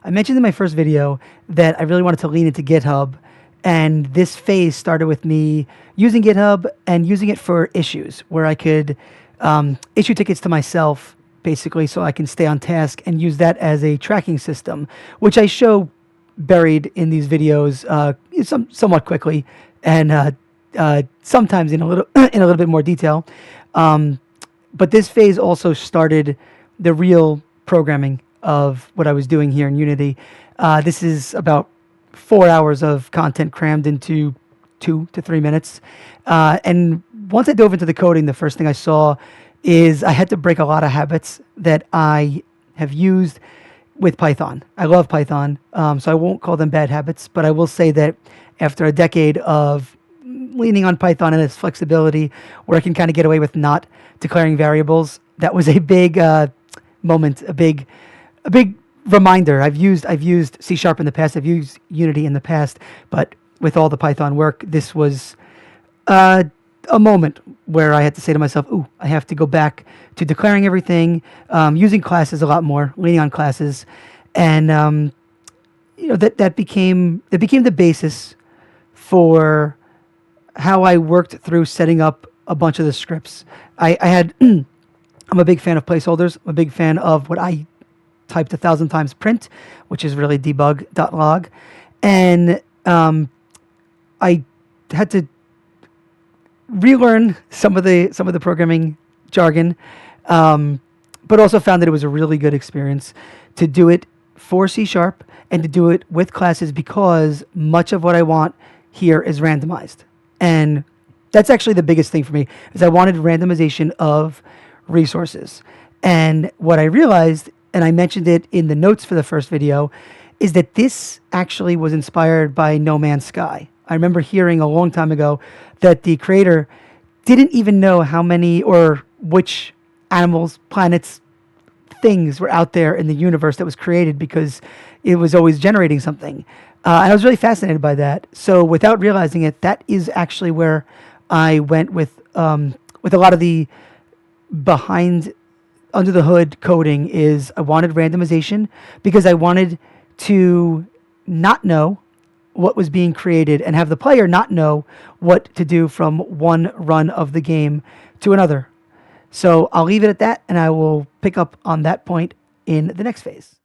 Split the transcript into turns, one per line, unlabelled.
I mentioned in my first video that I really wanted to lean into GitHub, and this phase started with me using GitHub and using it for issues where I could issue tickets to myself, basically, so I can stay on task and use that as a tracking system, which I show buried in these videos somewhat quickly and sometimes in a little bit more detail. But this phase also started the real programming of what I was doing here in Unity. This is about 4 hours of content crammed into 2 to 3 minutes. And once I dove into the coding, the first thing I saw is I had to break a lot of habits that I have used with Python. I love Python, so I won't call them bad habits, but I will say that after a decade of leaning on Python and its flexibility, where I can kind of get away with not declaring variables, that was a big moment, a big reminder. I've used C# in the past, I've used Unity in the past, but with all the Python work, this was a moment where I had to say to myself, "Ooh, I have to go back to declaring everything, using classes a lot more, leaning on classes," and that became the basis for how I worked through setting up a bunch of the scripts. I'm a big fan of placeholders. I'm a big fan of what I typed 1,000 times print, which is really Debug.Log, and I had to relearn some of the programming jargon, but also found that it was a really good experience to do it for C# and to do it with classes, because much of what I want here is randomized. And that's actually the biggest thing for me, is I wanted randomization of resources. And what I realized, and I mentioned it in the notes for the first video, is that this actually was inspired by No Man's Sky. I remember hearing a long time ago that the creator didn't even know how many or which animals, planets, things were out there in the universe that was created, because it was always generating something. And I was really fascinated by that. So without realizing it, that is actually where I went with a lot of the behind, under the hood coding. Is I wanted randomization because I wanted to not know what was being created and have the player not know what to do from one run of the game to another. So I'll leave it at that, and I will pick up on that point in the next phase.